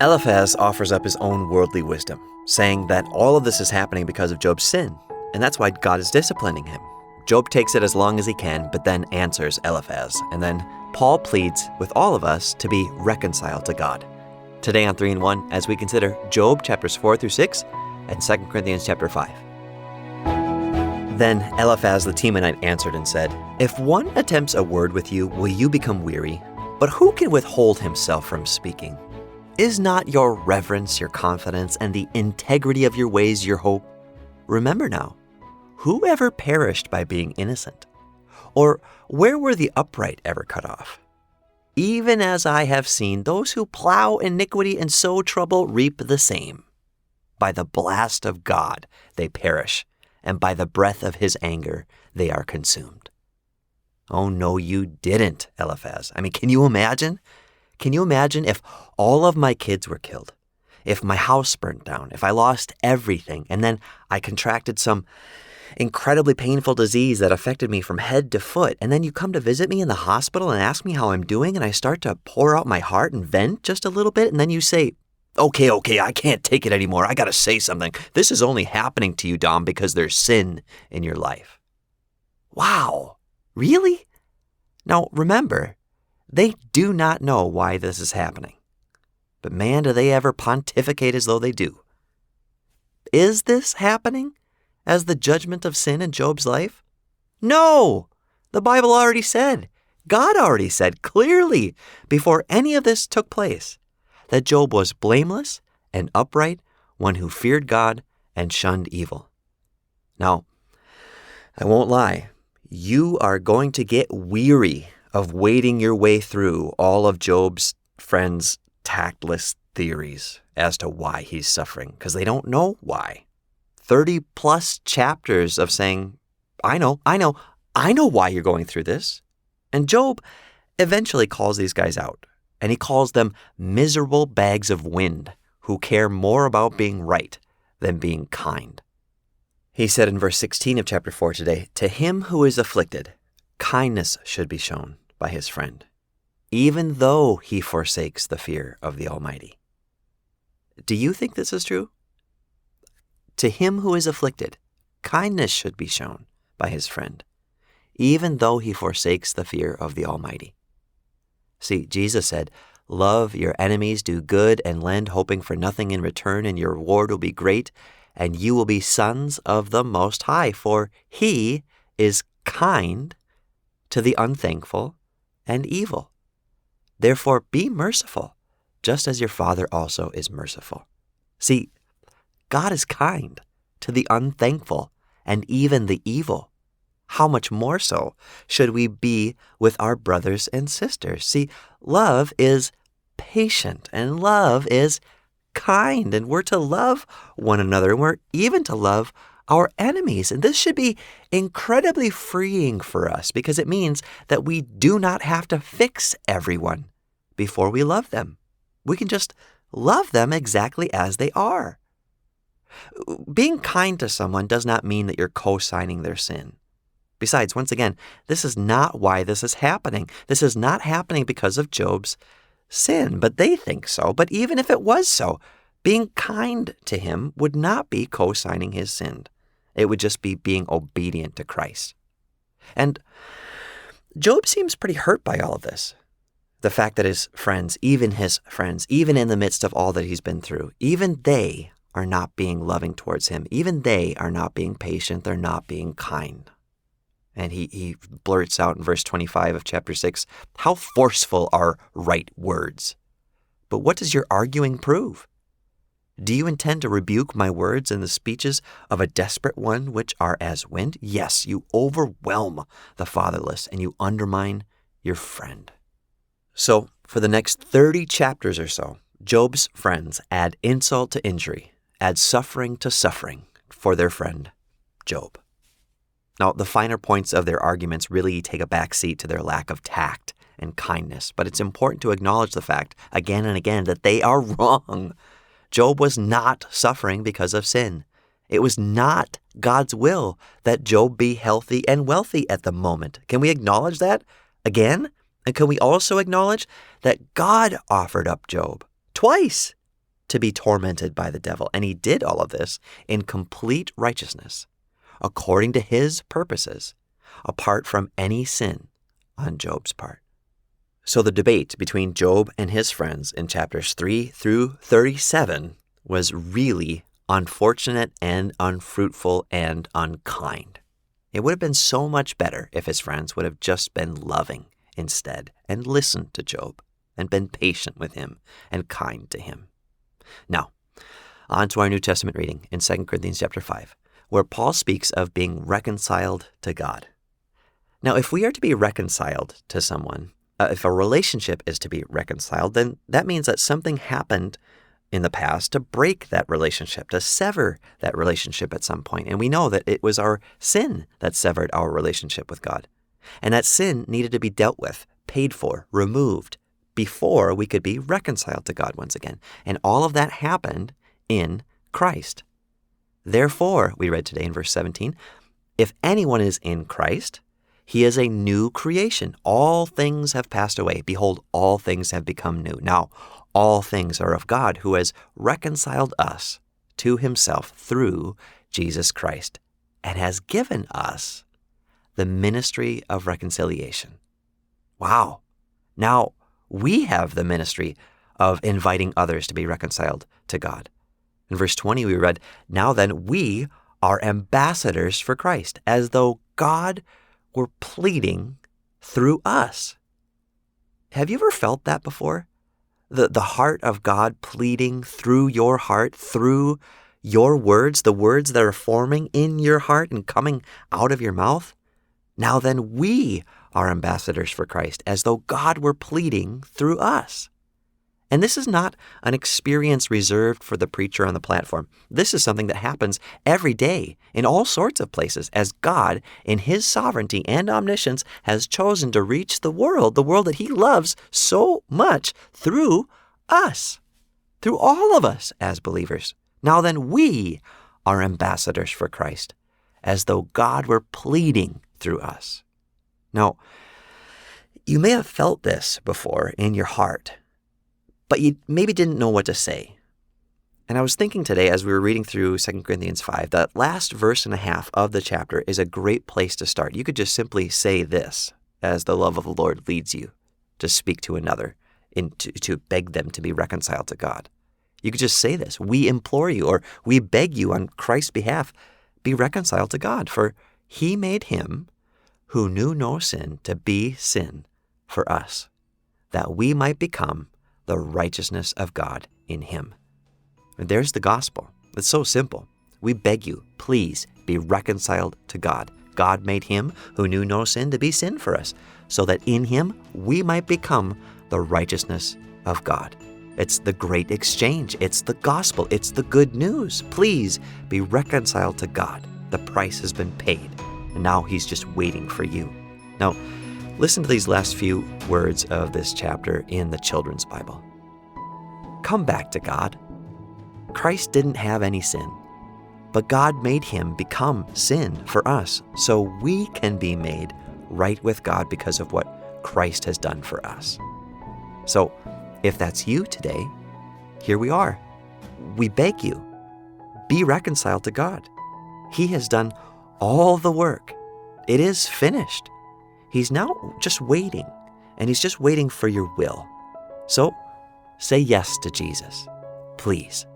Eliphaz offers up his own worldly wisdom, saying that all of this is happening because of Job's sin, and that's why God is disciplining him. Job takes it as long as he can, but then answers Eliphaz, and then Paul pleads with all of us to be reconciled to God. Today on 3 in 1, as we consider Job chapters 4 through 6 and 2 Corinthians chapter 5. Then Eliphaz the Temanite answered and said, "If one attempts a word with you, will you become weary? But who can withhold himself from speaking? Is not your reverence your confidence, and the integrity of your ways your hope? Remember now, who ever perished by being innocent? Or where were the upright ever cut off? Even as I have seen, those who plow iniquity and sow trouble reap the same. By the blast of God they perish, and by the breath of his anger they are consumed." Oh, no, you didn't, Eliphaz. Can you imagine? Can you imagine if all of my kids were killed? If my house burnt down? If I lost everything and then I contracted some incredibly painful disease that affected me from head to foot, and then you come to visit me in the hospital and ask me how I'm doing, and I start to pour out my heart and vent just a little bit, and then you say, Okay, I can't take it anymore. I got to say something. This is only happening to you, Dom, because there's sin in your life. Wow, really? Now, remember, they do not know why this is happening. But man, do they ever pontificate as though they do. Is this happening as the judgment of sin in Job's life? No! The Bible already said, God already said clearly before any of this took place, that Job was blameless and upright, one who feared God and shunned evil. Now, I won't lie, you are going to get weary of wading your way through all of Job's friends' tactless theories as to why he's suffering, because they don't know why. 30-plus chapters of saying, I know why you're going through this. And Job eventually calls these guys out, and he calls them miserable bags of wind who care more about being right than being kind. He said in verse 16 of chapter 4 today, "To him who is afflicted, kindness should be shown by his friend, even though he forsakes the fear of the Almighty." Do you think this is true? To him who is afflicted, kindness should be shown by his friend, even though he forsakes the fear of the Almighty. See, Jesus said, "Love your enemies, do good, and lend, hoping for nothing in return, and your reward will be great, and you will be sons of the Most High, for he is kind to the unthankful and evil. Therefore be merciful, just as your Father also is merciful." See, God is kind to the unthankful and even the evil. How much more so should we be with our brothers and sisters? See, love is patient and love is kind, and we're to love one another, and we're even to love our enemies. And this should be incredibly freeing for us, because it means that we do not have to fix everyone before we love them. We can just love them exactly as they are. Being kind to someone does not mean that you're co-signing their sin. Besides, once again, this is not why this is happening. This is not happening because of Job's sin, but they think so. But even if it was so, being kind to him would not be co-signing his sin. It would just be being obedient to Christ. And Job seems pretty hurt by all of this. The fact that his friends, even in the midst of all that he's been through, even they are not being loving towards him. Even they are not being patient. They're not being kind. And he blurts out in verse 25 of chapter 6, "How forceful are right words! But what does your arguing prove? Do you intend to rebuke my words and the speeches of a desperate one, which are as wind? Yes, you overwhelm the fatherless, and you undermine your friend." So, for the next 30 chapters or so, Job's friends add insult to injury, add suffering to suffering for their friend, Job. Now, the finer points of their arguments really take a backseat to their lack of tact and kindness, but it's important to acknowledge the fact, again and again, that they are wrong. Job was not suffering because of sin. It was not God's will that Job be healthy and wealthy at the moment. Can we acknowledge that again? And can we also acknowledge that God offered up Job twice to be tormented by the devil, and he did all of this in complete righteousness, according to his purposes, apart from any sin on Job's part. So the debate between Job and his friends in chapters 3 through 37 was really unfortunate and unfruitful and unkind. It would have been so much better if his friends would have just been loving instead and listened to Job and been patient with him and kind to him. Now, on to our New Testament reading in 2 Corinthians chapter 5, where Paul speaks of being reconciled to God. Now, if we are to be reconciled to someone, if a relationship is to be reconciled, then that means that something happened in the past to break that relationship, to sever that relationship at some point. And we know that it was our sin that severed our relationship with God. And that sin needed to be dealt with, paid for, removed, before we could be reconciled to God once again. And all of that happened in Christ. Therefore, we read today in verse 17, if anyone is in Christ, he is a new creation. All things have passed away. Behold, all things have become new. Now, all things are of God, who has reconciled us to himself through Jesus Christ and has given us the ministry of reconciliation. Wow. Now, we have the ministry of inviting others to be reconciled to God. In verse 20, we read, now then, we are ambassadors for Christ, as though God were pleading through us. Have you ever felt that before? The heart of God pleading through your heart, through your words, the words that are forming in your heart and coming out of your mouth? Now then, we are ambassadors for Christ, as though God were pleading through us. And this is not an experience reserved for the preacher on the platform. This is something that happens every day in all sorts of places as God, in his sovereignty and omniscience, has chosen to reach the world that he loves so much through us, through all of us as believers. Now then, we are ambassadors for Christ, as though God were pleading through us. Now, you may have felt this before in your heart, but you maybe didn't know what to say. And I was thinking today as we were reading through 2 Corinthians 5, that last verse and a half of the chapter is a great place to start. You could just simply say this as the love of the Lord leads you to speak to another, to beg them to be reconciled to God. You could just say this, we implore you, or we beg you on Christ's behalf, be reconciled to God, for he made him who knew no sin to be sin for us, that we might become the righteousness of God in him. And there's the gospel. It's so simple. We beg you, please be reconciled to God. God made him who knew no sin to be sin for us, so that in him we might become the righteousness of God. It's the great exchange. It's the gospel. It's the good news. Please be reconciled to God. The price has been paid, and now he's just waiting for you. Now, listen to these last few words of this chapter in the Children's Bible. Come back to God. Christ didn't have any sin, but God made him become sin for us, so we can be made right with God because of what Christ has done for us. So, if that's you today, here we are. We beg you, be reconciled to God. He has done all the work. It is finished. He's now just waiting, and he's just waiting for your will. So, say yes to Jesus, please.